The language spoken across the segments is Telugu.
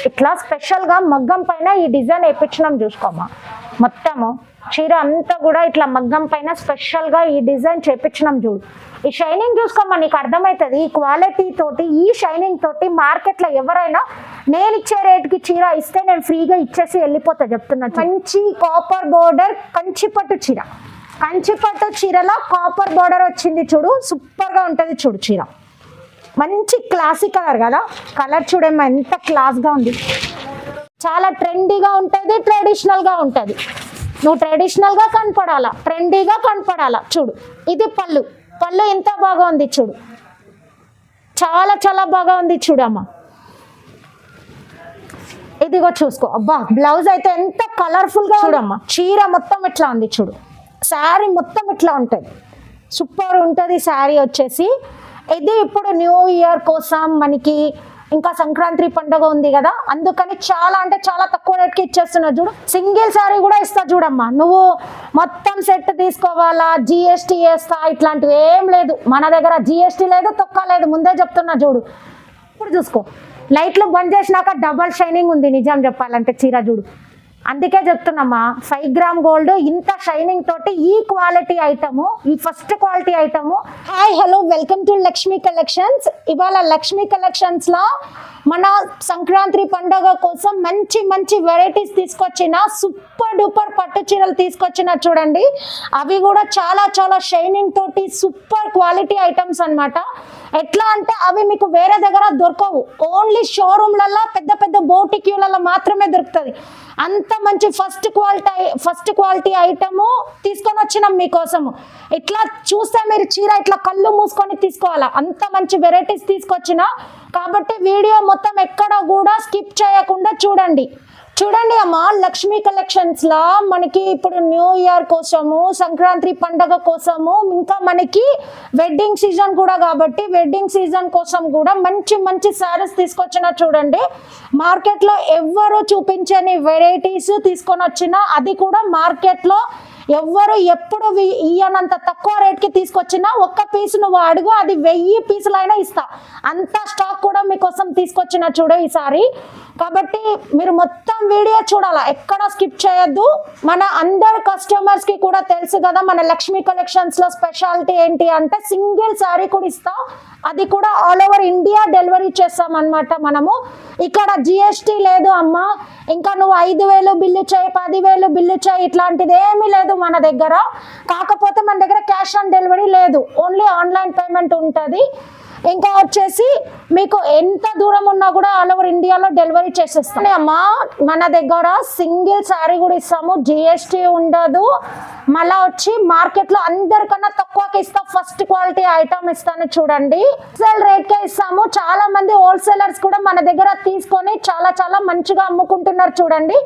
ఇట్లా స్పెషల్ గా మగ్గం పైన ఈ డిజైన్ వేయించడం చూసుకోమ్మా. మొత్తము చీర అంతా కూడా ఇట్లా మగ్గం పైన స్పెషల్ గా ఈ డిజైన్ చేపించడం చూడు. ఈ షైనింగ్ చూసుకోమ్మా, నీకు అర్థమవుతుంది. ఈ క్వాలిటీ తోటి ఈ షైనింగ్ తోటి మార్కెట్ లో ఎవరైనా నేను ఇచ్చే రేట్కి చీర ఇస్తే నేను ఫ్రీగా ఇచ్చేసి వెళ్ళిపోతా చెప్తున్నా. మంచి కాపర్ బోర్డర్ కంచిపట్టు చీర, కంచిపట్టు చీరలో కాపర్ బోర్డర్ వచ్చింది చూడు, సూపర్ గా ఉంటది చూడు చీర. మంచి క్లాసిక్ కలర్ కదా, కలర్ చూడేమో ఎంత క్లాస్ గా ఉంది. చాలా ట్రెండీగా ఉంటుంది, ట్రెడిషనల్ గా ఉంటుంది. నువ్వు ట్రెడిషనల్ గా కనపడాలా, ట్రెండీగా కనపడాలా చూడు. ఇది పళ్ళు, పళ్ళు ఎంత బాగా ఉంది చూడు, చాలా చాలా బాగా ఉంది చూడమ్మా. ఇదిగో చూసుకో, అబ్బా బ్లౌజ్ అయితే ఎంత కలర్ఫుల్ గా చూడమ్మా. చీర మొత్తం ఇట్లా ఉంది చూడు, శారీ మొత్తం ఇట్లా ఉంటుంది, సూపర్ ఉంటుంది శారీ వచ్చేసి. ఇది ఇప్పుడు న్యూ ఇయర్ కోసం మనకి ఇంకా సంక్రాంతి పండుగ ఉంది కదా, అందుకని చాలా అంటే చాలా తక్కువ రేట్కి ఇచ్చేస్తున్నా చూడు. సింగిల్ శారీ కూడా ఇస్తా చూడమ్మా. నువ్వు మొత్తం సెట్ తీసుకోవాలా, జిఎస్టీ వేస్తా ఇట్లాంటివి ఏం లేదు మన దగ్గర. జిఎస్టీ లేదు, తొక్క లేదు, ముందే చెప్తున్నా చూడు. ఇప్పుడు చూసుకో, లైట్లు బంద్ చేసినాక డబల్ షైనింగ్ ఉంది నిజం చెప్పాలంటే చీర చూడు. అందుకే చెప్తున్నామా, 5 గ్రామ్ గోల్డ్ ఇంత షైనింగ్ తోటి ఈ క్వాలిటీ ఐటము, ఈ first quality item. Hi hello, welcome to Lakshmi collections. ఇవాళ లక్ష్మీ కలెక్షన్స్ లో మన సంక్రాంతి పండుగ కోసం మంచి మంచి వెరైటీస్ తీసుకొచ్చిన, సూపర్ డూపర్ పట్టు చీరలు తీసుకొచ్చిన చూడండి. అవి కూడా చాలా చాలా షైనింగ్ తోటి సూపర్ క్వాలిటీ ఐటమ్స్ అన్నమాట. ఎట్లా అంటే అవి మీకు వేరే దగ్గర దొరకవు, ఓన్లీ షోరూమ్లలో పెద్ద పెద్ద బోటిక్యూలలో మాత్రమే దొరుకుతుంది. అంత మంచి ఫస్ట్ క్వాలిటీ ఐటము తీసుకొని వచ్చినాం మీకోసము. ఇట్లా చూస్తే మీరు చీర ఇట్లా కళ్ళు మూసుకొని తీసుకోవాలా, అంత మంచి వెరైటీస్ తీసుకొచ్చిన. కాబట్టి వీడియో మొత్తం ఎక్కడ కూడా స్కిప్ చేయకుండా చూడండి. చూడండి అమ్మా, లక్ష్మీ కలెక్షన్స్ లా మనకి ఇప్పుడు న్యూ ఇయర్ కోసము, సంక్రాంతి పండగ కోసము, ఇంకా మనకి వెడ్డింగ్ సీజన్ కూడా కాబట్టి వెడ్డింగ్ సీజన్ కోసం కూడా మంచి మంచి శారీస్ తీసుకొచ్చిన చూడండి. మార్కెట్ లో ఎవ్వరు చూపించని వెరైటీస్ తీసుకొని వచ్చిన, అది కూడా మార్కెట్ లో ఎవ్వరు ఎప్పుడు ఇయ్యనంత తక్కువ రేట్కి తీసుకొచ్చినా ఒక్క పీస్ నువ్వు అడుగు, అది 1000 పీసులైనా ఇస్తా. అంత స్టాక్ కూడా మీకోసం తీసుకొచ్చిన చూడు ఈసారి. కాబట్టి మీరు మొత్తం వీడియో చూడాలా, ఎక్కడ స్కిప్ చేయొద్దు. మన అందరు కస్టమర్స్ కి కూడా తెలుసు కదా మన లక్ష్మీ కలెక్షన్స్ లో స్పెషాలిటీ ఏంటి అంటే సింగిల్ శారీ కూడా ఇస్తా, అది కూడా ఆల్ ఓవర్ ఇండియా డెలివరీ చేస్తాం అన్నమాట. మనము ఇక్కడ జిఎస్టీ లేదు అమ్మా, ఇంకా నువ్వు 5000 బిల్లు చేయి, 10,000 బిల్లు చేయి, ఇట్లాంటిది ఏమీ లేదు మన దగ్గర. కాకపోతే మన దగ్గర క్యాష్ ఆన్ డెలివరీ లేదు, ఓన్లీ ఆన్లైన్ పేమెంట్ ఉంటుంది. ఇంకా వచ్చేసి మీకు ఎంత దూరం ఉన్నా కూడా ఆల్ ఓవర్ ఇండియాలో డెలివరీ చేసేస్తాం అమ్మా. మన దగ్గర సింగిల్ శారీ కూడా ఇస్తాము, జిఎస్టీ ఉండదు. మళ్ళా వచ్చి మార్కెట్ లో అందరికన్నా తక్కువకి ఇస్తాం, ఫస్ట్ క్వాలిటీ ఐటమ్ ఇస్తాను చూడండి. హోల్సేల్ రేట్ కే ఇస్తాము. చాలా మంది హోల్సేలర్స్ కూడా మన దగ్గర తీసుకొని చాలా చాలా మంచిగా అమ్ముకుంటున్నారు చూడండి.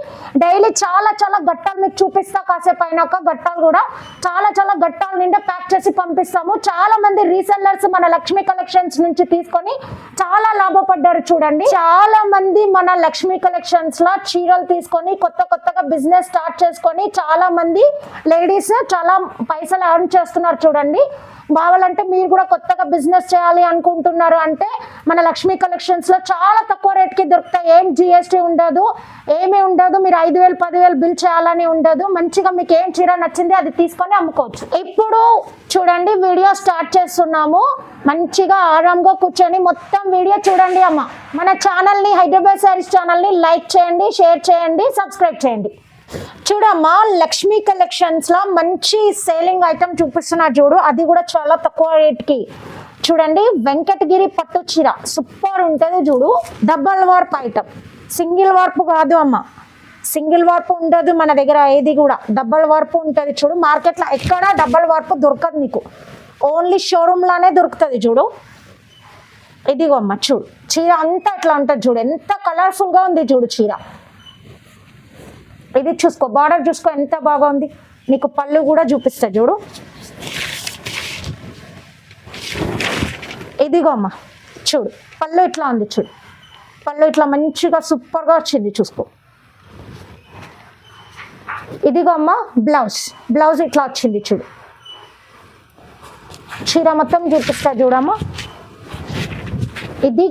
డైలీ చాలా చాలా గట్టాలు మీకు చూపిస్తా, కాసేపు అయినాక గట్టాలు కూడా చాలా చాలా గట్టాల నిండా ప్యాక్ చేసి పంపిస్తాము. చాలా మంది రీసెల్లర్స్ మన లక్ష్మీ కలెక్షన్ నుంచి తీసుకొని చాలా లాభపడ్డారు చూడండి. చాలా మంది మన లక్ష్మీ కలెక్షన్స్ లో చీరలు తీసుకొని కొత్తగా బిజినెస్ స్టార్ట్ చేసుకొని చాలా మంది లేడీస్ చాలా పైసలు ఎర్న్ చేస్తున్నారు చూడండి. కావాలంటే మీరు కూడా కొత్తగా బిజినెస్ చేయాలి అనుకుంటున్నారు అంటే మన లక్ష్మీ కలెక్షన్స్ లో చాలా తక్కువ రేట్కి దొరుకుతాయి. ఏం జిఎస్టీ ఉండదు, ఏమీ ఉండదు. మీరు 5,000 10,000 బిల్ చేయాలని ఉండదు. మంచిగా మీకు ఏం చీర నచ్చింది అది తీసుకొని అమ్ముకోవచ్చు. ఇప్పుడు చూడండి వీడియో స్టార్ట్ చేస్తున్నాము. మంచిగా ఆరాంగా కూర్చొని మొత్తం వీడియో చూడండి అమ్మ. మన ఛానల్ని, హైదరాబాద్ శారీస్ ఛానల్ని లైక్ చేయండి, షేర్ చేయండి, సబ్స్క్రైబ్ చేయండి. చూడమ్మా, లక్ష్మీ కలెక్షన్స్ లో మంచి సేలింగ్ ఐటమ్ చూపిస్తున్నా చూడు, అది కూడా చాలా తక్కువ రేట్కి. చూడండి, వెంకటగిరి పట్టు చీర సూపర్ ఉంటుంది చూడు. Double warp item, single warp కాదు అమ్మ, సింగిల్ వార్ప్ ఉండదు మన దగ్గర ఏది కూడా, డబల్ వార్ప్ ఉంటుంది చూడు. మార్కెట్లో ఎక్కడ డబల్ వార్ప్ దొరకదు నీకు, ఓన్లీ షోరూమ్ లానే దొరుకుతుంది చూడు. ఇదిగో అమ్మ చూడు, చీర అంతా అట్లా ఉంటుంది చూడు, ఎంత కలర్ఫుల్ గా ఉంది చూడు చీర. ఇది చూసుకో, బార్డర్ చూసుకో ఎంత బాగా ఉంది. నీకు పళ్ళు కూడా చూపిస్తా చూడు. ఇదిగో అమ్మ చూడు, పళ్ళు ఇట్లా ఉంది చూడు, పళ్ళు ఇట్లా మంచిగా సూపర్గా వచ్చింది చూసుకో. ఇదిగో అమ్మ బ్లౌజ్ ఇట్లా వచ్చింది చూడు. చీర మొత్తం చూపిస్తా చూడమ్మా. ఇది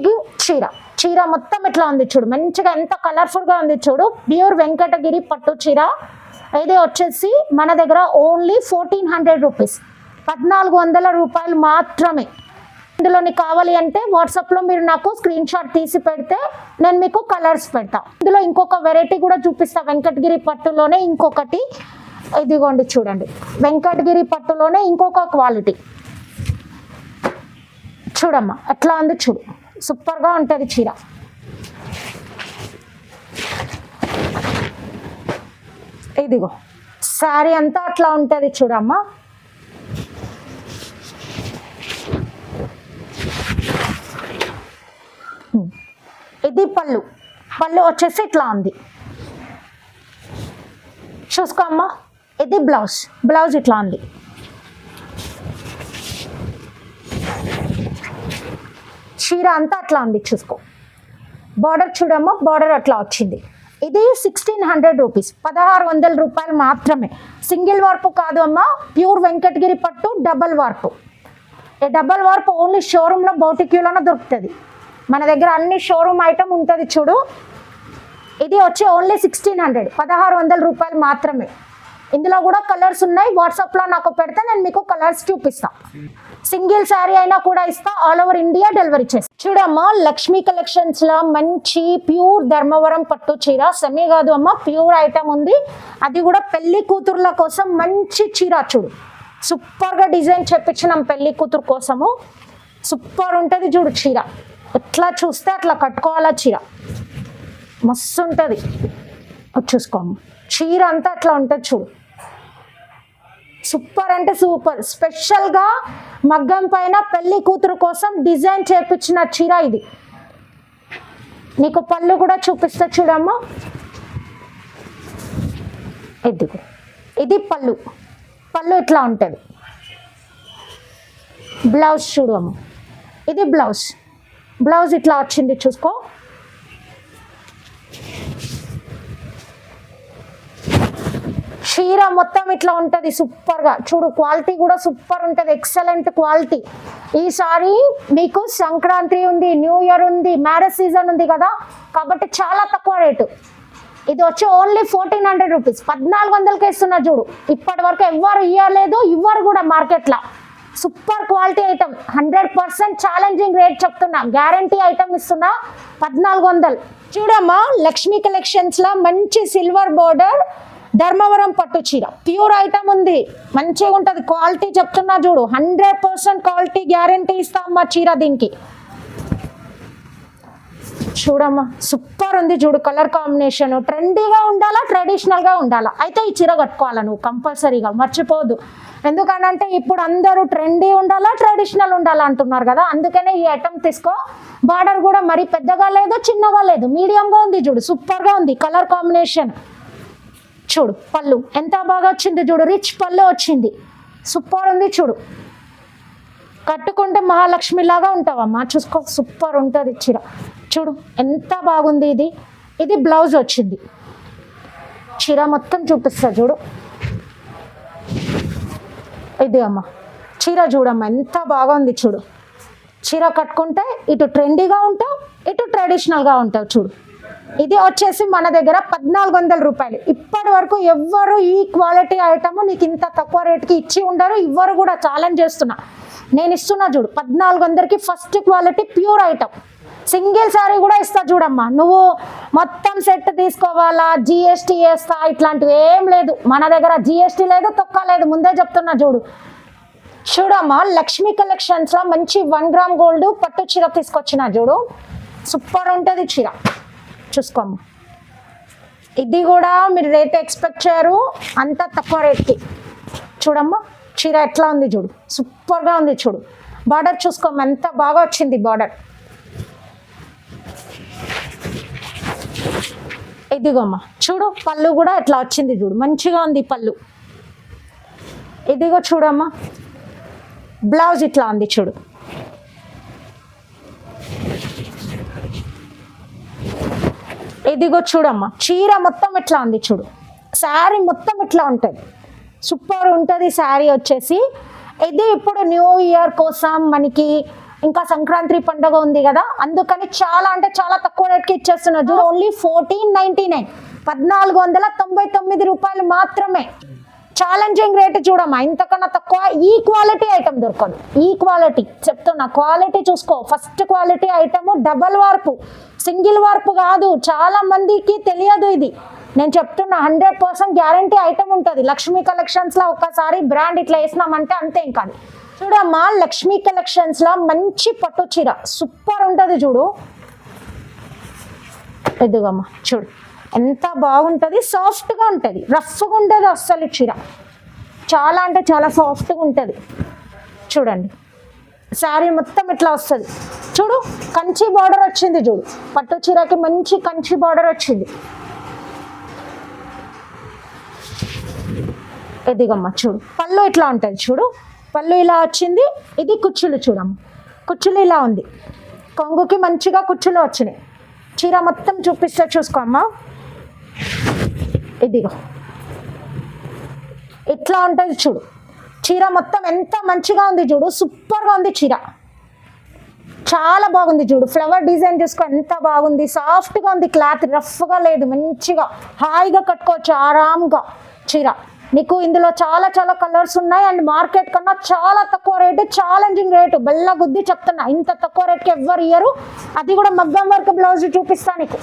చీర చీర మొత్తం ఇట్లా ఉంది చూడు, మంచిగా ఎంత కలర్ఫుల్గా ఉంది చూడు. ప్యూర్ వెంకటగిరి పట్టు చీర. ఇది వచ్చేసి మన దగ్గర ఓన్లీ 1400 రూపీస్, 1400 రూపాయలు మాత్రమే. ఇందులోని కావాలి అంటే వాట్సాప్లో మీరు నాకు స్క్రీన్ షాట్ తీసి పెడితే నేను మీకు కలర్స్ పెడతా. ఇందులో ఇంకొక వెరైటీ కూడా చూపిస్తా, వెంకటగిరి పట్టులోనే ఇంకొకటి. ఇదిగోండి చూడండి, వెంకటగిరి పట్టులోనే ఇంకొక క్వాలిటీ చూడమ్మా ఎట్లా ఉంది చూడు, సూపర్గా ఉంటుంది చీర. ఇదిగో శారీ అంతా అట్లా ఉంటుంది చూడమ్మా. ఇది పళ్ళు, పళ్ళు వచ్చేసి ఇట్లా ఉంది చూసుకో అమ్మా. ఇది బ్లౌజ్, బ్లౌజ్ ఇట్లా ఉంది. చీర అంతా అట్లా ఉంది చూసుకో. బార్డర్ చూడమ్మా, బార్డర్ అట్లా వచ్చింది. ఇది 1600 రూపీస్, 1600 రూపాయలు మాత్రమే. సింగిల్ వార్పు కాదు అమ్మా, ప్యూర్ వెంకటగిరి పట్టు డబల్ వార్పు. ఈ డబల్ వార్పు ఓన్లీ షోరూంలో బౌటిక్యూలోనే దొరుకుతుంది. మన దగ్గర అన్ని షోరూమ్ ఐటమ్ ఉంటుంది చూడు. ఇది వచ్చి ఓన్లీ 1600, 1600 రూపాయలు మాత్రమే. ఇందులో కూడా కలర్స్ ఉన్నాయి, వాట్సాప్లో నాకు పెడితే నేను మీకు కలర్స్ చూపిస్తాను. సింగిల్ శారీ అయినా కూడా ఇస్తా, ఆల్ ఓవర్ ఇండియా డెలివరీ చేస్తా. చూడమ్మా, లక్ష్మీ కలెక్షన్స్ లో మంచి ప్యూర్ ధర్మవరం పట్టు చీర. సెమీ కాదు అమ్మా, ప్యూర్ ఐటమ్ ఉంది. అది కూడా పెళ్లి కూతుర్ల కోసం మంచి చీర చూడు, సూపర్ గా డిజైన్ చేపించినాం పెళ్లి కూతురు కోసము. సూపర్ ఉంటుంది చూడు చీర, ఎట్లా చూస్తే అట్లా కట్టుకోవాలా చీర, మస్తు ఉంటుంది. చూసుకోమ్మా, చీర అంతా అట్లా ఉంటుంది చూడు, సూపర్ అంటే సూపర్. స్పెషల్గా మగ్గం పైన పెళ్లి కూతురు కోసం డిజైన్ చేపించిన చీర ఇది. నీకు పళ్ళు కూడా చూపిస్తా చూడమ్మా. ఇది పళ్ళు, పళ్ళు ఇట్లా ఉంటుంది. బ్లౌజ్ చూడు అమ్మ, ఇది బ్లౌజ్, బ్లౌజ్ ఇట్లా వచ్చింది చూసుకో. చీర మొత్తం ఇట్లా ఉంటుంది సూపర్గా చూడు. క్వాలిటీ కూడా సూపర్ ఉంటుంది, ఎక్సలెంట్ క్వాలిటీ. ఈసారి మీకు సంక్రాంతి ఉంది, న్యూ ఇయర్ ఉంది, మ్యారేజ్ సీజన్ ఉంది కదా, కాబట్టి చాలా తక్కువ రేటు. ఇది వచ్చి ఓన్లీ 1400 రూపీస్, 1400కి ఇస్తున్నా చూడు. ఇప్పటి వరకు ఎవ్వరు ఇవ్వలేదు, ఇవ్వరు కూడా మార్కెట్లో. Super quality item, 100% challenging rate చెప్తున్నా, గ్యారంటీ ఐటమ్ ఇస్తున్నా 1400. చూడమ్మా, లక్ష్మీ కలెక్షన్స్లో మంచి సిల్వర్ బోర్డర్ ధర్మవరం పట్టు చీర, ప్యూర్ ఐటమ్ ఉంది, మంచిగా ఉంటుంది. క్వాలిటీ చెప్తున్నా చూడు, 100% క్వాలిటీ గ్యారంటీ ఇస్తామమ్మా చీర దీనికి. చూడమ్మా, సూపర్ ఉంది చూడు. కలర్ కాంబినేషన్ ట్రెండీగా ఉండాలా, ట్రెడిషనల్గా ఉండాలా, అయితే ఈ చీర కట్టుకోవాలా నువ్వు కంపల్సరీగా, మర్చిపోదు. ఎందుకనంటే ఇప్పుడు అందరూ ట్రెండీ ఉండాలా, ట్రెడిషనల్ ఉండాలా అంటున్నారు కదా, అందుకనే ఈ ఐటమ్ తీసుకో. బార్డర్ కూడా మరీ పెద్దగా లేదు, చిన్నగా లేదు, మీడియంగా ఉంది చూడు, సూపర్గా ఉంది. కలర్ కాంబినేషన్ చూడు. పళ్ళు ఎంత బాగా వచ్చింది చూడు, రిచ్ పళ్ళు వచ్చింది, సూపర్ ఉంది చూడు. కట్టుకుంటే మహాలక్ష్మి లాగా ఉంటావమ్మా, చూసుకో, సూపర్ ఉంటుంది చీర చూడు, ఎంత బాగుంది. ఇది ఇది బ్లౌజ్ వచ్చింది. చీర మొత్తం చూపిస్తా చూడు. ఇది అమ్మ చీర చూడమ్మా, ఎంత బాగుంది చూడు. చీర కట్టుకుంటే ఇటు ట్రెండీగా ఉంటావు, ఇటు ట్రెడిషనల్గా ఉంటావు చూడు. ఇది వచ్చేసి మన దగ్గర 1400 రూపాయలు. ఇప్పటి వరకు ఎవ్వరు ఈ క్వాలిటీ ఐటమ్ నీకు ఇంత తక్కువ రేట్కి ఇచ్చి ఉండరు, ఇవ్వరు కూడా. ఛాలెంజ్ చేస్తున్నా, నేను ఇస్తున్నా చూడు 1400కి. First quality pure item. Single sari కూడా ఇస్తా చూడమ్మా. నువ్వు మొత్తం సెట్ తీసుకోవాలా, జిఎస్టీ వేస్తా, ఇట్లాంటివి ఏం లేదు మన దగ్గర. జిఎస్టీ లేదు, తొక్క లేదు, ముందే చెప్తున్నా చూడు. చూడమ్మా, లక్ష్మీ కలెక్షన్స్లో మంచి 1 గ్రామ్ గోల్డ్ పట్టు చీర తీసుకొచ్చిన చూడు, సూపర్ ఉంటుంది చీర, చూసుకోమ్మా. ఇది కూడా మీరు రేట్ ఎక్స్పెక్ట్ చేయరు, అంత తక్కువ రేట్కి. చూడమ్మా చీర ఎట్లా ఉంది చూడు, సూపర్గా ఉంది చూడు. బార్డర్ చూసుకోమ్మా, ఎంత బాగా వచ్చింది బార్డర్. ఇదిగోమ్మా చూడు, పళ్ళు కూడా ఎట్లా వచ్చింది చూడు, మంచిగా ఉంది పళ్ళు. ఇదిగో చూడమ్మా, బ్లౌజ్ ఇట్లా ఉంది చూడు. ఇదిగో చూడమ్మా, చీర మొత్తం ఇట్లా ఉంది చూడు. శారీ మొత్తం ఇట్లా ఉంటుంది, సూపర్ ఉంటుంది శారీ వచ్చేసి. ఇది ఇప్పుడు న్యూ ఇయర్ కోసం మనకి ఇంకా సంక్రాంతి పండుగ ఉంది కదా, అందుకని చాలా అంటే చాలా తక్కువ రేట్కి ఇచ్చేస్తున్నారు. ఓన్లీ 1499, 1499 రూపాయలు మాత్రమే. ఛాలెంజింగ్ రేట్ చూడమ్మా, ఇంతకన్నా తక్కువ ఈ క్వాలిటీ ఐటమ్ దొరకదు. ఈ క్వాలిటీ చెప్తున్నా, క్వాలిటీ చూసుకో. First quality item double warp, single warp కాదు. చాలా మందికి తెలియదు ఇది, నేను చెప్తున్నా. 100% గ్యారంటీ ఐటమ్ ఉంటుంది. లక్ష్మీ కలెక్షన్స్ లో ఒక్కసారి బ్రాండ్ ఇట్లా వేసినామంటే అంతే. ఇంకా చూడమ్మా, లక్ష్మీ కలెక్షన్స్ లో మంచి పట్టు చీర సూపర్ ఉంటుంది చూడు. ఎదుగమ్మా చూడు ఎంత బాగుంటుంది, సాఫ్ట్గా ఉంటుంది, రఫ్గా ఉండదు అస్సలు. చీర చాలా అంటే చాలా సాఫ్ట్గా ఉంటుంది చూడండి. శారీ మొత్తం ఇట్లా వస్తుంది చూడు. కంచి బార్డర్ వచ్చింది చూడు, పట్టు చీరకి మంచి కంచి బార్డర్ వచ్చింది. ఎదిగమ్మ చూడు, పళ్ళు ఇట్లా ఉంటుంది చూడు. పళ్ళు ఇలా వచ్చింది. ఇది కుచ్చులు చూడమ్మ, కుచ్చులు ఇలా ఉంది. కొంగుకి మంచిగా కుచ్చులు వచ్చినాయి. చీర మొత్తం చూపిస్తే చూసుకో అమ్మ. ఇదిగో ఇట్లా ఉంటుంది చూడు. చీర మొత్తం ఎంత మంచిగా ఉంది చూడు, సూపర్గా ఉంది చీర, చాలా బాగుంది చూడు. ఫ్లవర్ డిజైన్ చూసుకో ఎంత బాగుంది, సాఫ్ట్గా ఉంది. క్లాత్ రఫ్గా లేదు, మంచిగా హాయిగా కట్టుకోవచ్చు ఆరాంగా చీర. నీకు ఇందులో చాలా చాలా కలర్స్ ఉన్నాయి. అండ్ మార్కెట్ కన్నా చాలా తక్కువ రేటు, ఛాలెంజింగ్ రేటు. బెల్ల గుద్ది చెప్తున్నా, ఇంత తక్కువ రేట్కి ఎవ్వరు ఇయ్యరు. అది కూడా మగ్గం వర్క్ బ్లౌజ్ చూపిస్తా నీకు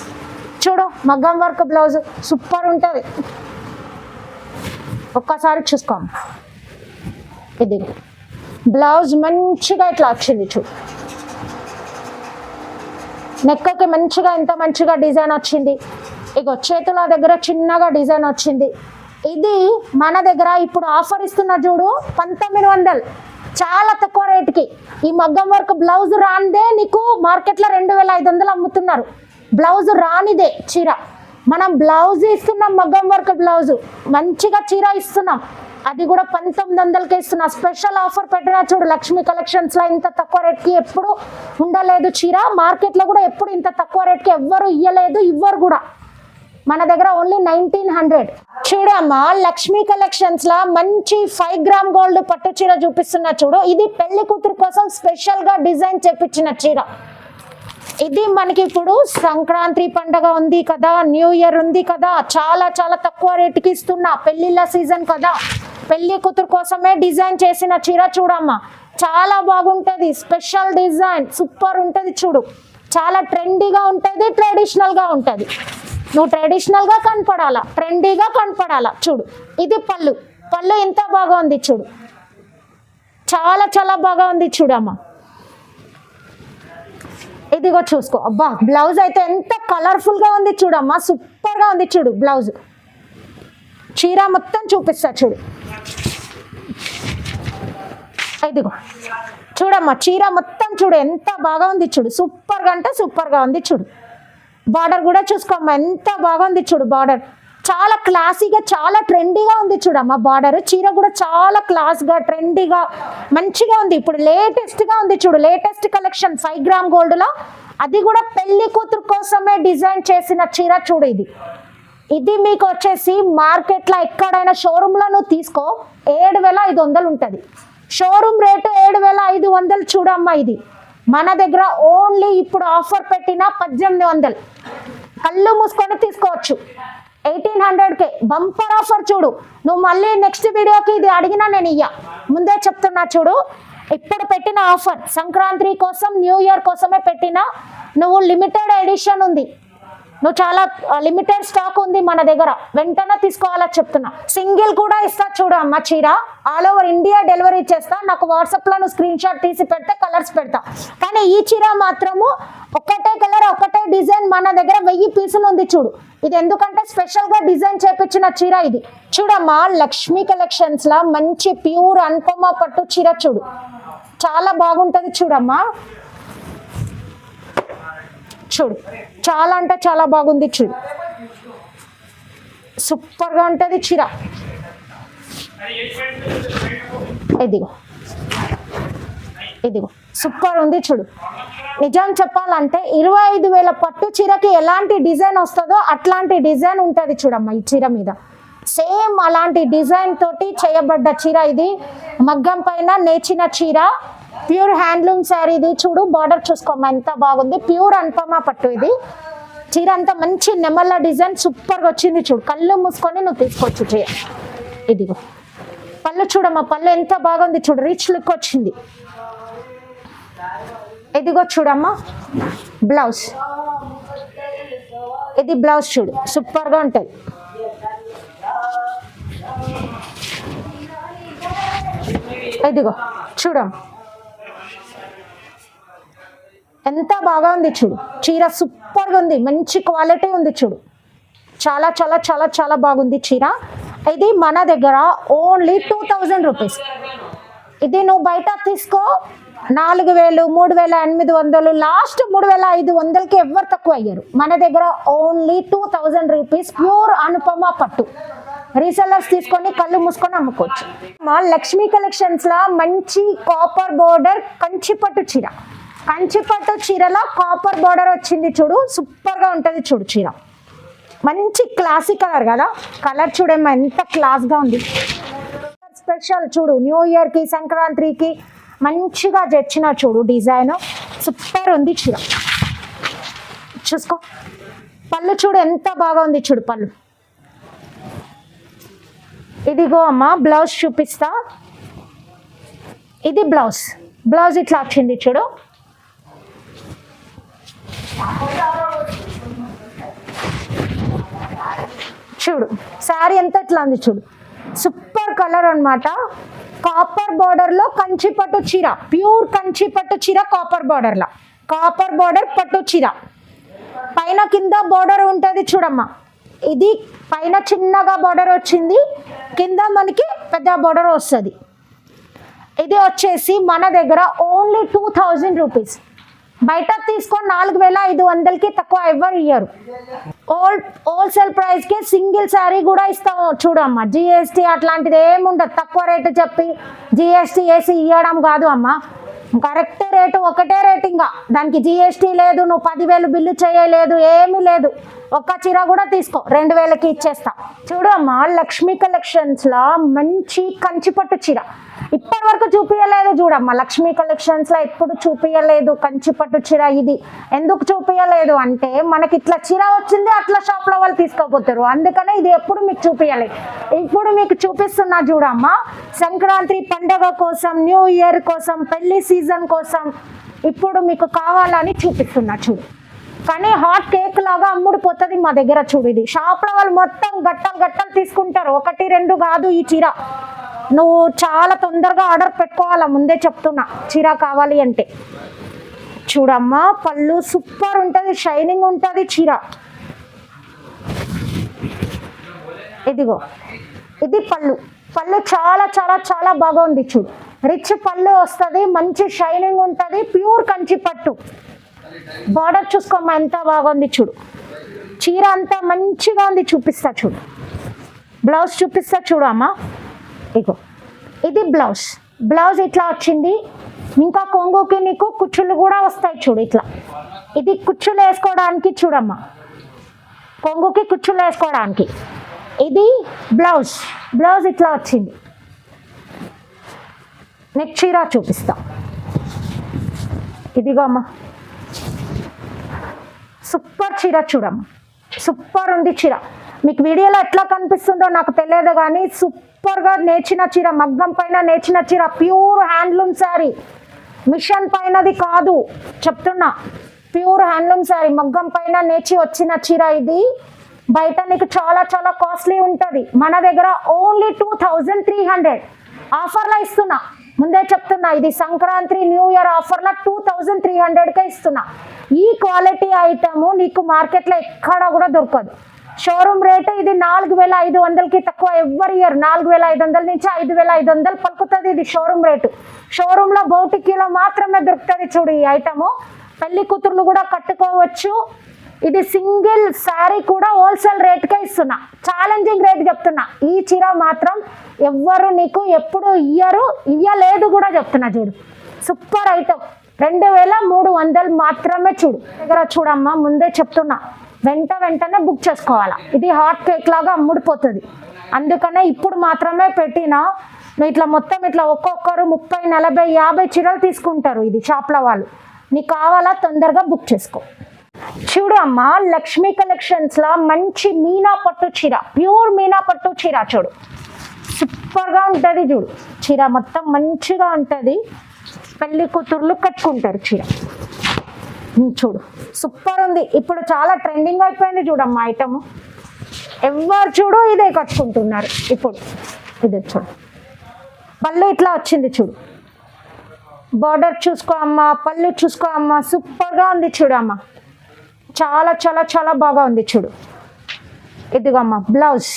చూడు. మగ్గం వర్క్ బ్లౌజ్ సూపర్ ఉంటుంది, ఒక్కసారి చూసుకో. ఇది బ్లౌజ్ మంచిగా ఇట్లా వచ్చింది చూడు. నెక్కకి మంచిగా ఎంత మంచిగా డిజైన్ వచ్చింది. ఇగో చేతుల దగ్గర చిన్నగా డిజైన్ వచ్చింది. ఇది మన దగ్గర ఇప్పుడు ఆఫర్ ఇస్తున్న చూడు 1900, చాలా తక్కువ రేటుకి. ఈ మగ్గం వర్క్ బ్లౌజ్ రానిదే నీకు మార్కెట్లో 2500 అమ్ముతున్నారు. బ్లౌజ్ రానిదే చీర, మనం బ్లౌజ్ ఇస్తున్నాం. మగ్గం వర్క్ బ్లౌజ్ మంచిగా చీర ఇస్తున్నాం, అది కూడా 1900కి ఇస్తున్నాం. స్పెషల్ ఆఫర్ పెట్టినా చూడు లక్ష్మీ కలెక్షన్స్లో. ఇంత తక్కువ రేట్కి ఎప్పుడు ఉండలేదు చీర. మార్కెట్లో కూడా ఎప్పుడు ఇంత తక్కువ రేట్కి ఎవ్వరు ఇయ్యలేదు, ఇవ్వరు కూడా. మన దగ్గర ఓన్లీ 1900. చూడమ్మా, లక్ష్మీ కలెక్షన్స్ లా మంచి 5 గ్రామ్ గోల్డ్ పట్టు చీర చూపిస్తున్నా చూడు. ఇది పెళ్లి కూతురు కోసం స్పెషల్ గా డిజైన్ చేపించిన చీర. ఇది మనకి ఇప్పుడు సంక్రాంతి పండుగ ఉంది కదా, న్యూ ఇయర్ ఉంది కదా, చాలా చాలా తక్కువ రేటుకి ఇస్తున్నా. పెళ్లిళ్ళ సీజన్ కదా, పెళ్లి కూతురు కోసమే డిజైన్ చేసిన చీర చూడమ్మా. చాలా బాగుంటుంది, స్పెషల్ డిజైన్ సూపర్ ఉంటుంది చూడు. చాలా ట్రెండీగా ఉంటుంది, ట్రెడిషనల్గా ఉంటుంది. నువ్వు ట్రెడిషనల్గా కనపడాలా, ట్రెండీగా కనపడాలా చూడు. ఇది పళ్ళు, పళ్ళు ఎంత బాగా ఉంది చూడు, చాలా చాలా బాగా ఉంది చూడమ్మా. ఇదిగో చూసుకో. అబ్బా, బ్లౌజ్ అయితే ఎంత కలర్ఫుల్గా ఉంది చూడమ్మా, సూపర్గా ఉంది చూడు బ్లౌజ్. చీర మొత్తం చూపిస్తా చూడు. ఇదిగో చూడమ్మా, చీర మొత్తం చూడు ఎంత బాగా ఉంది చూడు, సూపర్గా అంటే సూపర్గా ఉంది చూడు. బార్డర్ కూడా చూసుకోమ్మా ఎంత బాగా ఉంది చూడు. బార్డర్ చాలా క్లాసీగా, చాలా ట్రెండీగా ఉంది చూడమ్మా బార్డర్. చీర కూడా చాలా క్లాస్గా, ట్రెండీగా మంచిగా ఉంది. ఇప్పుడు లేటెస్ట్గా ఉంది చూడు, లేటెస్ట్ కలెక్షన్ 5 గ్రామ్ గోల్డ్లో. అది కూడా పెళ్లి కూతురు కోసమే డిజైన్ చేసిన చీర చూడు. ఇది మీకు వచ్చేసి మార్కెట్లో ఎక్కడైనా షోరూంలో నువ్వు తీసుకో 7500 ఉంటుంది. షోరూమ్ రేటు 7500 చూడమ్మా. ఇది మన దగ్గర ఓన్లీ ఇప్పుడు ఆఫర్ పెట్టిన 1800. కళ్ళు మూసుకొని తీసుకోవచ్చు 1800కే. బంపర్ ఆఫర్ చూడు. నువ్వు మళ్ళీ నెక్స్ట్ వీడియోకి ఇది అడిగినా నేను ముందే చెప్తున్నా చూడు. ఇప్పుడు పెట్టిన ఆఫర్ సంక్రాంతి కోసం, న్యూ ఇయర్ కోసమే పెట్టిన. నువ్వు లిమిటెడ్ ఎడిషన్ ఉంది, నువ్వు చాలా లిమిటెడ్ స్టాక్ ఉంది మన దగ్గర, వెంటనే తీసుకోవాలా చెప్తున్నా. సింగిల్ కూడా ఇస్తా చూడు అమ్మ చీర. ఆల్ ఓవర్ ఇండియా డెలివరీ చేస్తా. నాకు వాట్సాప్లో నువ్వు స్క్రీన్ షాట్ తీసి పెడితే కలర్స్ పెడతా. కానీ ఈ చీర మాత్రము ఒకటే కలర్, ఒకటే డిజైన్ మన దగ్గర 1000 పీసులు ఉంది చూడు. ఇది ఎందుకంటే స్పెషల్గా డిజైన్ చేపించిన చీర ఇది. చూడమ్మా, లక్ష్మీ కలెక్షన్స్లో మంచి ప్యూర్ అనుపమ పట్టు చీర చూడు, చాలా బాగుంటుంది చూడమ్మా. చూడు, చాలా అంటే చాలా బాగుంది చూడు, సూపర్గా ఉంటుంది చీర. ఇదిగో ఇదిగో సూపర్ ఉంది చూడు. నిజం చెప్పాలంటే 25,000 పట్టు చీరకి ఎలాంటి డిజైన్ వస్తుందో అట్లాంటి డిజైన్ ఉంటుంది చూడమ్మా ఈ చీర మీద. సేమ్ అలాంటి డిజైన్ తోటి చేయబడ్డ చీర ఇది. మగ్గం పైన నేచిన చీర. ప్యూర్ హ్యాండ్లూమ్ శారీ ఇది. చూడు బార్డర్ చూసుకోమ్మా ఎంత బాగుంది. ప్యూర్ అనుపమ పట్టు ఇది. చీర అంతా మంచి నెమల్ల డిజైన్ సూపర్గా వచ్చింది. చూడు కళ్ళు మూసుకొని నువ్వు తీసుకోవచ్చు చీర. ఇదిగో పళ్ళు చూడమ్మా, పళ్ళు ఎంత బాగుంది చూడు, రిచ్ లుక్ వచ్చింది. ఇదిగో చూడమ్మా బ్లౌజ్, ఇది బ్లౌజ్ చూడు సూపర్గా ఉంటుంది. ఇదిగో చూడమ్మా ఎంత బాగా ఉంది చూడు, చీర సూపర్గా ఉంది, మంచి క్వాలిటీ ఉంది చూడు, చాలా చాలా చాలా చాలా బాగుంది చీర. ఇది మన దగ్గర ఓన్లీ 2000 రూపీస్. ఇది నువ్వు బయట తీసుకో 4000, 3800, లాస్ట్ 3500కి ఎవరు తక్కువ అయ్యారు. మన దగ్గర ఓన్లీ 2000 రూపీస్ ప్యూర్ అనుపమ పట్టు. రీసెల్లర్స్ తీసుకొని కళ్ళు మూసుకొని అమ్ముకోవచ్చు. మా లక్ష్మీ కలెక్షన్స్లో మంచి కాపర్ బోర్డర్ కంచిపట్టు చీర, కంచిపట్టు చీరలో కాపర్ బోర్డర్ వచ్చింది చూడు, సూపర్గా ఉంటుంది చూడు చీర. మంచి క్లాసిక్ కలర్ కదా, కలర్ చూడమ్మా ఎంత క్లాస్గా ఉంది. స్పెషల్ చూడు, న్యూ ఇయర్కి సంక్రాంతికి మంచిగా తెచ్చిన చూడు డిజైన్, సూపర్ ఉంది చీర. చూసుకో పళ్ళు చూడు ఎంత బాగా ఉంది చూడు పళ్ళు. ఇదిగో అమ్మ బ్లౌజ్ చూపిస్తా. ఇది బ్లౌజ్, బ్లౌజ్ ఇట్లా వచ్చింది చూడు. చూడు శారీ ఎంత ఇట్లా ఉంది చూడు, సూపర్ కలర్ అన్నమాట. కాపర్ బార్డర్లో కంచిపట్టు చీర, ప్యూర్ కంచిపట్టు చీర కాపర్ బార్డర్లో, కాపర్ బార్డర్ పట్టు చీర. పైన కింద బార్డర్ ఉంటుంది చూడమ్మా, ఇది పైన చిన్నగా బార్డర్ వచ్చింది, కింద మనకి పెద్ద బార్డర్ వస్తుంది. ఇది వచ్చేసి మన దగ్గర ఓన్లీ 2000 రూపీస్. బయట తీసుకొని 4500కి తక్కువ ఎవరు ఇయ్యరు. హోల్సేల్ ప్రైస్కి సింగిల్ శారీ కూడా ఇస్తాము చూడమ్మా. జిఎస్టీ అట్లాంటిది ఏముండదు, తక్కువ రేటు చెప్పి జిఎస్టీ వేసి ఇవ్వడం కాదు అమ్మ, కరెక్ట్ రేటు ఒకటే రేటు, ఇంకా దానికి జిఎస్టీ లేదు, నువ్వు 10,000 బిల్లు చేయలేదు, ఏమీ లేదు. ఒక్క చీర కూడా తీసుకో 2000కి ఇచ్చేస్తా. చూడు అమ్మ లక్ష్మీ కలెక్షన్స్లో మంచి కంచిపట్టు చీర ఇప్పటి వరకు చూపించలేదు చూడమ్మా. లక్ష్మీ కలెక్షన్స్లో ఎప్పుడు చూపించలేదు కంచిపట్టు చీర. ఇది ఎందుకు చూపించలేదు అంటే మనకి ఇట్లా చీర వచ్చింది అట్లా షాప్లో వాళ్ళు తీసుకోపోతారు, అందుకనే ఇది ఎప్పుడు మీకు చూపించలేదు. ఇప్పుడు మీకు చూపిస్తున్నా చూడమ్మా, సంక్రాంతి పండగ కోసం, న్యూ ఇయర్ కోసం, పెళ్లి సీజన్ కోసం ఇప్పుడు మీకు కావాలని చూపిస్తున్నా చూడు. కానీ హాట్ కేక్ లాగా అమ్ముడిపోతుంది మా దగ్గర చూడు. ఇది షాప్లో వాళ్ళు మొత్తం గట్టలు గట్టలు తీసుకుంటారు, 1, 2 కాదు ఈ చీర. నువ్వు చాలా తొందరగా ఆర్డర్ పెట్టుకోవాలా, ముందే చెప్తున్నా చీర కావాలి అంటే. చూడమ్మా పళ్ళు సూపర్ ఉంటుంది, షైనింగ్ ఉంటుంది చీర. ఇదిగో ఇది పళ్ళు, పళ్ళు చాలా చాలా చాలా బాగుంది చూడు, రిచ్ పళ్ళు వస్తుంది, మంచి షైనింగ్ ఉంటుంది, ప్యూర్ కంచి పట్టు. బార్డర్ చూసుకోమ్మా ఎంత బాగుంది చూడు, చీర అంతా మంచిగా ఉంది. చూపిస్తా చూడు, బ్లౌజ్ చూపిస్తా చూడు అమ్మా. ఇగో ఇది బ్లౌజ్, బ్లౌజ్ ఇట్లా వచ్చింది. ఇంకా కొంగుకి నీకు కుచ్చులు కూడా వస్తాయి చూడు ఇట్లా. ఇది కుచ్చులు వేసుకోవడానికి చూడమ్మా, కొంగుకి కుచ్చులు వేసుకోవడానికి. ఇది బ్లౌజ్, బ్లౌజ్ ఇట్లా వచ్చింది. నెక్స్ట్ చీర చూపిస్తా. ఇదిగో అమ్మా సూపర్ చీర చూడమ్మా, సూపర్ ఉంది చీర. మీకు వీడియోలో ఎట్లా కనిపిస్తుందో నాకు తెలియదు కానీ సూపర్గా నేర్చిన చీర, మగ్గం పైన నేర్చిన చీర, ప్యూర్ హ్యాండ్లూమ్ శారీ, మిషన్ పైనది కాదు చెప్తున్నా, ప్యూర్ హ్యాండ్లూమ్ శారీ, మగ్గం పైన నేర్చి వచ్చిన చీర. ఇది బయట నీకు చాలా చాలా కాస్ట్లీ ఉంటుంది, మన దగ్గర ఓన్లీ 2300 ఆఫర్లో ఇస్తున్నా, ముందే చెప్తున్నా. ఇది సంక్రాంతి న్యూ ఇయర్ ఆఫర్లో 2300కే ఇస్తున్నా. ఈ క్వాలిటీ ఐటము నీకు మార్కెట్లో ఎక్కడా కూడా దొరకదు. షోరూమ్ రేటు ఇది 4500కి తక్కువ ఎవరి ఇయర్, 4500 నుంచి 5500 పలుకుతుంది ఇది షోరూమ్ రేటు. షోరూంలో బౌటికీలో మాత్రమే దొరుకుతుంది చూడు ఈ ఐటము. పెళ్లి కూతుర్లు కూడా కట్టుకోవచ్చు. ఇది సింగిల్ శారీ కూడా హోల్సేల్ రేట్కే ఇస్తున్నా, ఛాలెంజింగ్ రేట్ చెప్తున్నా. ఈ చీర మాత్రం ఎవ్వరు నీకు ఎప్పుడు ఇయ్యలేదు కూడా చెప్తున్నా చూడు, సూపర్ ఐటమ్. 2300 మాత్రమే చూడు. దగ్గర చూడమ్మా ముందే చెప్తున్నా, వెంటనే బుక్ చేసుకోవాలా. ఇది హాట్ కేక్ లాగా అమ్ముడిపోతుంది, అందుకనే ఇప్పుడు మాత్రమే పెట్టినా. నువ్వు ఇట్లా మొత్తం ఇట్లా ఒక్కొక్కరు 30, 40, 50 చీరలు తీసుకుంటారు ఇది షాప్లో వాళ్ళు. నీకు కావాలా తొందరగా బుక్ చేసుకో. చూడు అమ్మ, లక్ష్మీ కలెక్షన్స్లో మంచి మీనా పట్టు చీర, ప్యూర్ మీనా పట్టు చీర చూడు, సూపర్గా ఉంటుంది చూడు. చీర మొత్తం మంచిగా ఉంటుంది, పెళ్లి కూతుర్లు కట్టుకుంటారు చీర. చూడు సూపర్ ఉంది. ఇప్పుడు చాలా ట్రెండింగ్ అయిపోయింది చూడమ్మా ఐటమ్. ఎవరు చూడు ఇదే కట్టుకుంటున్నారు ఇప్పుడు. ఇదే చూడు, పళ్ళు ఇట్లా వచ్చింది చూడు, బార్డర్ చూసుకో అమ్మ, పళ్ళు చూసుకో అమ్మ, సూపర్గా ఉంది చూడమ్మ. చాలా చాలా చాలా బాగా ఉంది చూడు. ఇదిగో అమ్మ బ్లౌజ్,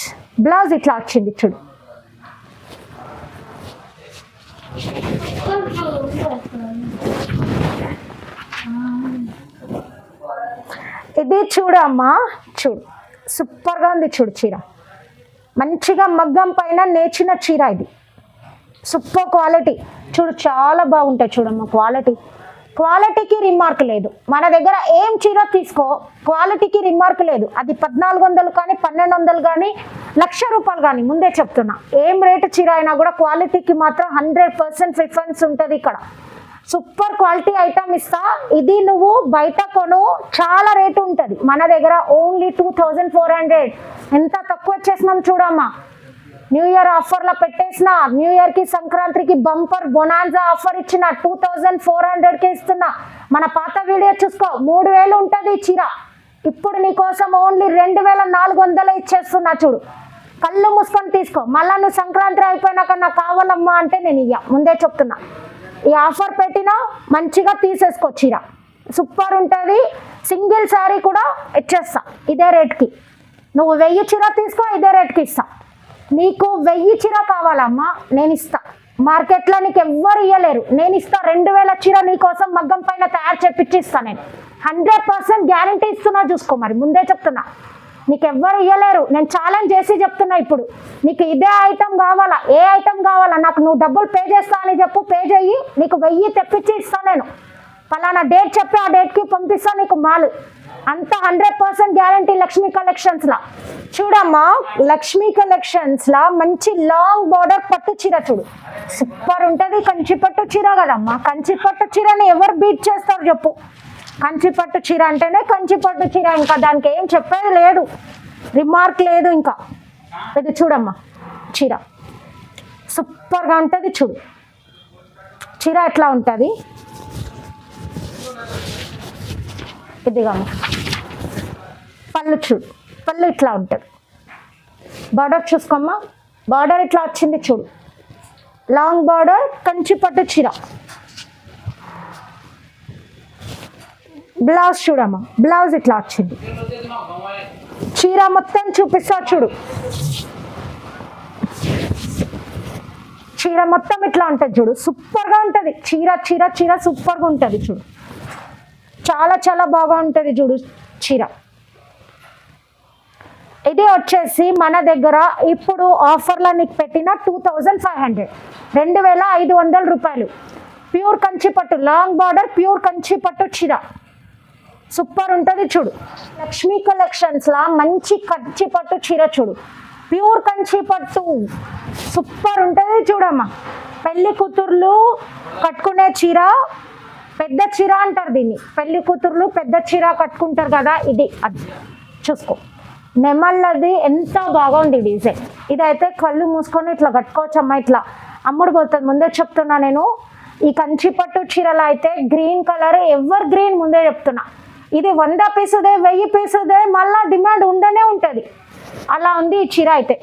బ్లౌజ్ ఇట్లా వచ్చింది చూడు. ఇది చూడమ్మా, చూడు సూపర్గా ఉంది చూడు. చీర మంచిగా మగ్గం పైన నేచిన చీర, ఇది సూపర్ క్వాలిటీ చూడు, చాలా బాగుంటుంది చూడమ్మా. క్వాలిటీకి రిమార్క్ లేదు. మన దగ్గర ఏం చీర తీసుకో క్వాలిటీకి రిమార్క్ లేదు. అది 1400 కానీ 1200 కానీ 1,00,000 రూపాయలు కానీ, ముందే చెప్తున్నా. ఏం రేటు చీర అయినా కూడా క్వాలిటీకి మాత్రం 100% ప్రిఫరెన్స్ ఉంటుంది ఇక్కడ. సూపర్ క్వాలిటీ ఐటమ్ ఇస్తా. ఇది నువ్వు బయట కొను చాలా రేటు ఉంటుంది, మన దగ్గర ఓన్లీ 2400. ఎంత తక్కువ చేసినాం చూడమ్మా. న్యూ ఇయర్ ఆఫర్లో పెట్టేసిన, న్యూ ఇయర్కి సంక్రాంతికి బంపర్ బొనాన్జా ఆఫర్ ఇచ్చిన 2400కి ఇస్తున్నా. మన పాత వీడియో చూసుకో, 3000 ఉంటుంది చీర. ఇప్పుడు నీకోసం ఓన్లీ 2400 ఇచ్చేస్తున్నా చూడు. కళ్ళు మూసుకొని తీసుకో. మళ్ళీ నువ్వు సంక్రాంతి అయిపోయినాక నాకు కావాలమ్మా అంటే నేను ముందే చెప్తున్నా. ఈ ఆఫర్ పెట్టినా మంచిగా తీసేసుకో చీర, సూపర్ ఉంటుంది. సింగిల్ శారీ కూడా ఇచ్చేస్తా ఇదే రేట్కి. నువ్వు 1000 చీర తీసుకో, ఇదే రేట్కి ఇస్తా. నీకు 1000 చీర కావాలమ్మా, నేను ఇస్తా. మార్కెట్లో నీకు ఎవ్వరు ఇవ్వలేరు, నేను ఇస్తా. 2000 చీర నీకోసం మగ్గం పైన తయారు చేపించి ఇస్తా నేను. 100% గ్యారంటీ ఇస్తున్నా, చూసుకో. మరి ముందే చెప్తున్నా, నీకు ఎవ్వరు ఇవ్వలేరు. నేను ఛాలెంజ్ చేసి చెప్తున్నా ఇప్పుడు. నీకు ఇదే ఐటమ్ కావాలా, ఏ ఐటమ్ కావాలా, నాకు నువ్వు డబ్బులు పే చేస్తా అని చెప్పు, పే చెయ్యి. నీకు 1000 తెప్పించి ఇస్తాను నేను. పలానా డేట్ చెప్పి ఆ డేట్కి పంపిస్తాను నీకు మాల్. అంత 100% గ్యారంటీ లక్ష్మీ కలెక్షన్స్లా. చూడమ్మా, లక్ష్మీ కలెక్షన్స్లా మంచి లాంగ్ బార్డర్ పట్టు చీర చూడు, సూపర్ ఉంటుంది. కంచి పట్టు చీర కదమ్మా, కంచి పట్టు చీరని ఎవరు బీట్ చేస్తారు చెప్పు. కంచి పట్టు చీర అంటేనే కంచి పట్టు చీర, ఇంకా దానికి ఏం చెప్పేది లేదు, రిమార్క్ లేదు ఇంకా. ఇది చూడమ్మా, చీర సూపర్గా ఉంటుంది చూడు. చీర ఎట్లా ఉంటుంది, ఇదిగా పళ్ళు చూడు, పళ్ళు ఇట్లా ఉంటుంది. బార్డర్ చూసుకోమ్మా, బార్డర్ ఇట్లా వచ్చింది చూడు, లాంగ్ బార్డర్ కంచి పట్టు చీర. బ్లౌజ్ చూడమ్మా, బ్లౌజ్ ఇట్లా వచ్చింది. చీర మొత్తం చూపిస్తా చూడు. చీర మొత్తం ఇట్లా ఉంటుంది చూడు, సూపర్గా ఉంటుంది. చీర చీర చీర సూపర్గా ఉంటుంది చూడు, చాలా చాలా బాగా ఉంటుంది చూడు చీర. ఇది వచ్చేసి మన దగ్గర ఇప్పుడు ఆఫర్లో నీకు పెట్టిన 2500, 2500 రూపాయలు. ప్యూర్ కంచిపట్టు లాంగ్ బార్డర్, ప్యూర్ కంచిపట్టు చీర, సూపర్ ఉంటుంది చూడు. లక్ష్మీ కలెక్షన్స్లా మంచి కంచిపట్టు చీర చూడు, ప్యూర్ కంచిపట్టు, సూపర్ ఉంటుంది చూడమ్మా. పెళ్లి కూతుర్లు కట్టుకునే చీర, పెద్ద చీర అంటారు దీన్ని. పెళ్లి కూతుర్లు పెద్ద చీర కట్టుకుంటారు కదా, ఇది అది చూసుకో. నెమళ్ళది ఎంత బాగుంది డిజైన్. ఇదైతే కళ్ళు మూసుకొని ఇట్లా కట్టుకోవచ్చమ్మా, ఇట్లా అమ్ముడు పోతుంది. ముందే చెప్తున్నా నేను. ఈ కంచిపట్టు చీరలో అయితే గ్రీన్ కలర్ ఎవర్ గ్రీన్, ముందే చెప్తున్నా. ఇది 100 పీసుదే, 1000 పీసుదే, మళ్ళీ డిమాండ్ ఉండనే ఉంటుంది. అలా ఉంది ఈ చీర అయితే.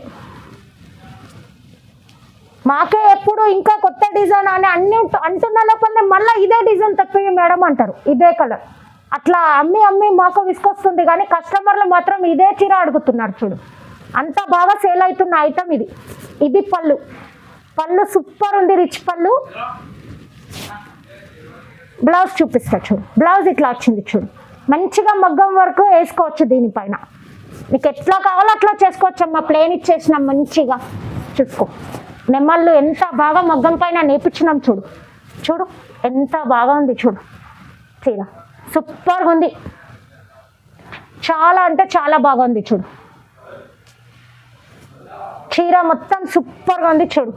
మాకే ఎప్పుడు ఇంకా కొత్త డిజైన్ అని అన్ని అంటున్న లోపలనే మళ్ళీ ఇదే డిజైన్ తప్పి మేడం అంటారు, ఇదే కలర్. అట్లా అమ్మి అమ్మి మాకు విసుకొస్తుంది, కానీ కస్టమర్లు మాత్రం ఇదే చీర అడుగుతున్నారు చూడు. అంత బాగా సేల్ అవుతున్న ఐటమ్ ఇది. ఇది పళ్ళు, పళ్ళు సూపర్ ఉంది, రిచ్ పళ్ళు. బ్లౌజ్ చూపిస్తా చూడు, బ్లౌజ్ ఇట్లా వచ్చింది చూడు. మంచిగా మగ్గం వరకు వేసుకోవచ్చు దీనిపైన. నీకు ఎట్లా కావాలో అట్లా చేసుకోవచ్చు అమ్మా. ప్లేన్ ఇచ్చేసినాం మంచిగా, చూసుకో. నెమ్మళ్ళు ఎంత బాగా మగ్గం పైన నేర్పించినాం చూడు. చూడు ఎంత బాగా ఉంది చూడు, చీర సూపర్గా ఉంది. చాలా అంటే చాలా బాగుంది చూడు. చీర మొత్తం సూపర్గా ఉంది చూడు.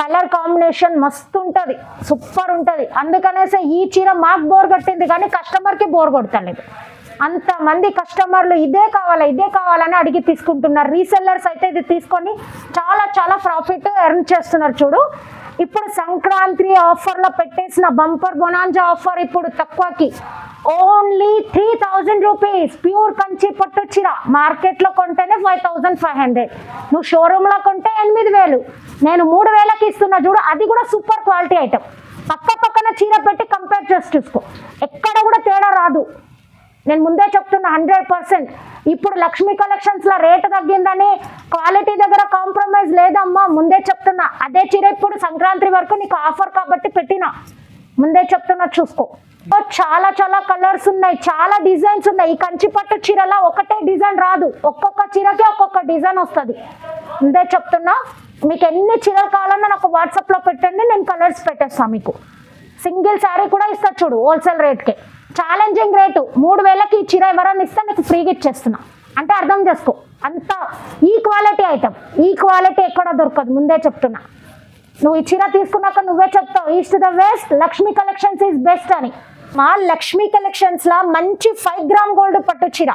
కలర్ కాంబినేషన్ మస్తు ఉంటుంది, సూపర్ ఉంటుంది. అందుకనేసి ఈ చీర మాకు బోర్ కొట్టింది కానీ కస్టమర్కి బోర్ కొడతలేదు. అంతమంది కస్టమర్లు ఇదే కావాలని అడిగి తీసుకుంటున్నారు. రీసెల్లర్స్ అయితే ఇది తీసుకొని చాలా చాలా ప్రాఫిట్ ఎర్న్ చేస్తున్నారు. చూడు ఇప్పుడు సంక్రాంతి ఆఫర్లో పెట్టేసిన బంపర్ బొనాంజా ఆఫర్ ఇప్పుడు తక్కువకి ఓన్లీ 3000 రూపీస్. ప్యూర్ కంచి పట్టు చీర మార్కెట్లో కొంటేనే 5500, నువ్వు షోరూంలో కొంటే 8000. నేను 3000కి ఇస్తున్నా చూడు, అది కూడా సూపర్ క్వాలిటీ ఐటమ్. పక్కన చీర పెట్టి కంపేర్ చేసి చూసుకో, ఎక్కడ కూడా తేడా రాదు. నేను ముందే చెప్తున్నా 100%. ఇప్పుడు లక్ష్మీ కలెక్షన్స్లో రేటు తగ్గిందని క్వాలిటీ దగ్గర కాంప్రమైజ్ లేదమ్మా, ముందే చెప్తున్నా. అదే చీర ఇప్పుడు సంక్రాంతి వరకు నీకు ఆఫర్ కాబట్టి పెట్టినా, ముందే చెప్తున్నా చూసుకో. చాలా చాలా కలర్స్ ఉన్నాయి, చాలా డిజైన్స్ ఉన్నాయి. ఈ కంచి పట్టు చీరలా ఒకటే డిజైన్ రాదు, ఒక్కొక్క చీరకి ఒక్కొక్క డిజైన్ వస్తుంది. ముందే చెప్తున్నా, మీకు ఎన్ని చీరలు కావాలన్నా నాకు వాట్సాప్లో పెట్టండి, నేను కలర్స్ పెట్టేస్తాను. మీకు సింగిల్ శారీ కూడా ఇస్తా చూడు హోల్సేల్ రేట్కే. ఛాలెంజింగ్ రేటు 3000కి ఈ చీర ఎవరైనా ఇస్తే నీకు ఫ్రీగా ఇచ్చేస్తున్నా అంటే అర్థం చేసుకో. అంత ఈ క్వాలిటీ ఐటమ్, ఈ క్వాలిటీ ఎక్కడ దొరకదు, ముందే చెప్తున్నా. నువ్వు ఈ చీర తీసుకున్నాక నువ్వే చెప్తావు east the west Lakshmi collections is best అని. మా లక్ష్మీ కలెక్షన్స్లో మంచి 5 గ్రామ్ గోల్డ్ పట్టు చీర,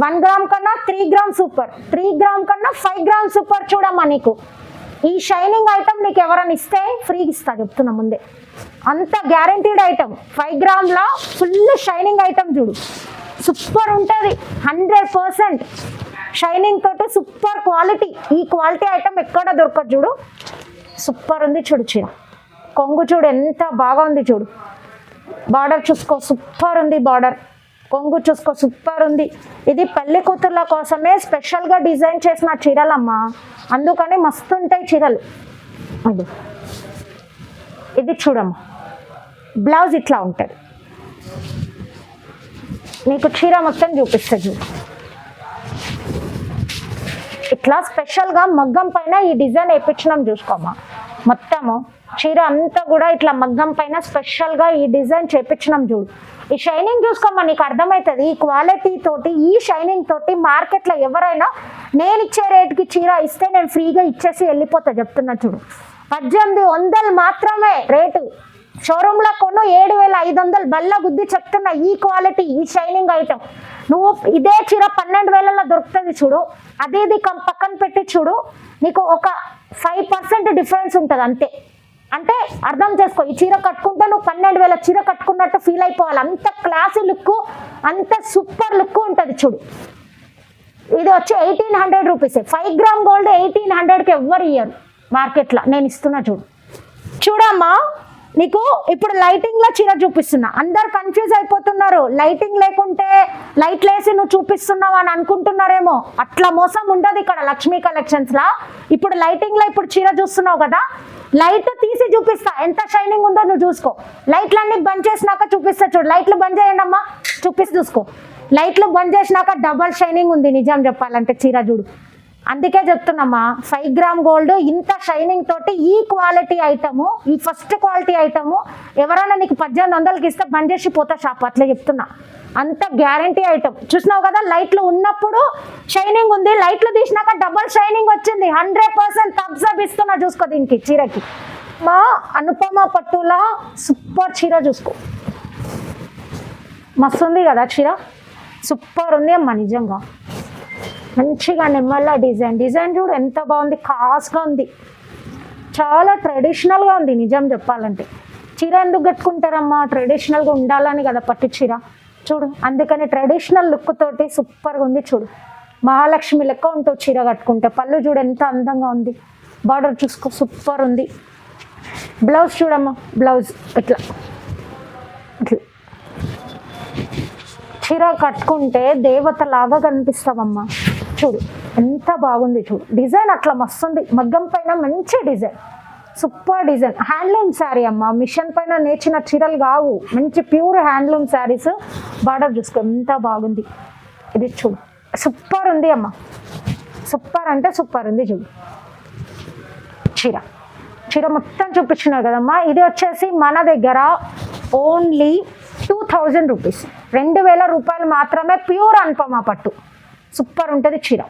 1 గ్రామ్ కన్నా 3 గ్రామ్ సూపర్, 3 గ్రామ్ కన్నా 5 గ్రామ్ సూపర్. చూడమ్మా, నీకు ఈ షైనింగ్ ఐటమ్ నీకు ఎవరైనా ఇస్తే ఫ్రీగా ఇస్తా చెప్తున్నా ముందే. అంత గ్యారంటీడ్ ఐటమ్ 5 గ్రామ్లో ఫుల్ షైనింగ్ ఐటమ్. చూడు సూపర్ ఉంటుంది, 100% షైనింగ్ తోటి సూపర్ క్వాలిటీ. ఈ క్వాలిటీ ఐటమ్ ఎక్కడ దొరకదు. చూడు సూపర్ ఉంది. చూడు చీర కొంగు చూడు ఎంత బాగా ఉంది. చూడు బార్డర్ చూసుకో, సూపర్ ఉంది బార్డర్. కొంగు చూసుకో, సూపర్ ఉంది. ఇది పెళ్లి కూతుర్ల కోసమే స్పెషల్గా డిజైన్ చేసిన చీరలమ్మా, అందుకని మస్తు ఉంటాయి చీరలు. అది ఇది చూడమ్మా, బ్లౌజ్ ఇట్లా ఉంటుంది. నీకు చీర మొత్తం చూపిస్తా చూడు. ఇట్లా స్పెషల్గా మగ్గం పైన ఈ డిజైన్ వేయించినాం చూసుకోమ్మా. మొత్తము చీర అంతా కూడా ఇట్లా మగ్గం పైన స్పెషల్గా ఈ డిజైన్ చేపించినాం చూడు. ఈ షైనింగ్ చూసుకోమ్మా, నీకు అర్థమవుతుంది. ఈ క్వాలిటీ తోటి, ఈ షైనింగ్ తోటి మార్కెట్లో ఎవరైనా నేను ఇచ్చే రేటుకి చీర ఇస్తే నేను ఫ్రీగా ఇచ్చేసి వెళ్ళిపోతా చెప్తున్నా. చూడు 1800 మాత్రమే రేటు. షోరూంలో కొను 7500 బల్ల గుద్ది చెప్తున్నా. ఈ క్వాలిటీ, ఈ షైనింగ్ ఐటమ్ నువ్వు ఇదే చీర 12000లో దొరుకుతుంది చూడు. అది ఇది పక్కన పెట్టి చూడు, నీకు ఒక 5% డిఫరెన్స్ ఉంటుంది అంతే. అంటే అర్థం చేసుకో, ఈ చీర కట్టుకుంటే నువ్వు 12000 చీర కట్టుకున్నట్టు ఫీల్ అయిపోవాలి. అంత క్లాసీ లుక్, అంత సూపర్ లుక్ ఉంటుంది. చూడు ఇది వచ్చి 1800 రూపీసే. 5 గ్రామ్ గోల్డ్ 1800కి ఎవ్వరు ఇయ్యరు మార్కెట్లో, నేను ఇస్తున్నా. చూడు చూడమ్మా, నీకు ఇప్పుడు లైటింగ్లో చీర చూపిస్తున్నా. అందరు కన్ఫ్యూజ్ అయిపోతున్నారు, లైటింగ్ లేకుంటే లైట్లు వేసి నువ్వు చూపిస్తున్నావు అని అనుకుంటున్నారేమో. అట్లా మోసం ఉండదు ఇక్కడ లక్ష్మీ కలెక్షన్స్లో. ఇప్పుడు లైటింగ్లో ఇప్పుడు చీర చూస్తున్నావు కదా, లైట్ తీసి చూపిస్తా ఎంత షైనింగ్ ఉందో నువ్వు చూసుకో. లైట్లన్నీ బంద్ చేసినాక చూపిస్తా చూడు. లైట్లు బంద్ చేయండి అమ్మా, చూపిస్తే చూసుకో. లైట్లు బంద్ చేసినాక డబల్ షైనింగ్ ఉంది నిజం చెప్పాలంటే చీర. చూడు అందుకే చెప్తున్నామ్మా, 5 గ్రామ్ గోల్డ్ ఇంత షైనింగ్ తోటి ఈ క్వాలిటీ ఐటము, ఈ ఫస్ట్ క్వాలిటీ ఐటము ఎవరైనా నీకు 1800కి ఇస్తే బంద్ చేసి పోతా షాప్, అట్లా చెప్తున్నా. అంత గ్యారంటీ ఐటమ్. చూసినావు కదా, లైట్లు ఉన్నప్పుడు షైనింగ్ ఉంది, లైట్లు తీసినాక డబల్ షైనింగ్ వచ్చింది. 100% తబ్సబ్ ఇస్తున్నా చూసుకో దీనికి చీరకి. మా అనుపమ పట్టులా సూపర్ చీర చూసుకో, మస్తు ఉంది కదా చీర, సూపర్ ఉంది అమ్మా నిజంగా. మంచిగా నిమ్మల డిజైన్ చూడు ఎంత బాగుంది, కాస్ట్గా ఉంది, చాలా ట్రెడిషనల్గా ఉంది నిజం చెప్పాలంటే. చీర ఎందుకు కట్టుకుంటారమ్మా, ట్రెడిషనల్గా ఉండాలని కదా పట్టు చీర. చూడు అందుకని ట్రెడిషనల్ లుక్ తోటి సూపర్గా ఉంది. చూడు మహాలక్ష్మి లెక్క ఉంటుంది చీర కట్టుకుంటే. పళ్ళు చూడు ఎంత అందంగా ఉంది, బార్డర్ చూసుకో సూపర్ ఉంది. బ్లౌజ్ చూడమ్మా, బ్లౌజ్ ఇట్లా ఇట్లా చీర కట్టుకుంటే దేవతలాగా కనిపిస్తావమ్మా. చూడు ఎంత బాగుంది, చూడు డిజైన్ అట్లా మస్తుంది. మగ్గం పైన మంచి design, super design. Handloom sari అమ్మ, మిషన్ పైన నేర్చిన చీరలు కావు, మంచి ప్యూర్ హ్యాండ్లూమ్ శారీస్. బార్డర్ చూసుకో ఎంత బాగుంది. ఇది చూడు సూపర్ ఉంది అమ్మ, సూపర్ అంటే సూపర్ ఉంది. చూడు చీర మొత్తం చూపించినారు కదమ్మా. ఇది వచ్చేసి మన దగ్గర ఓన్లీ 2000 రూపీస్, 2000 రూపాయలు మాత్రమే. ప్యూర్ అనుపమ పట్టు, సూపర్ ఉంటుంది చీర.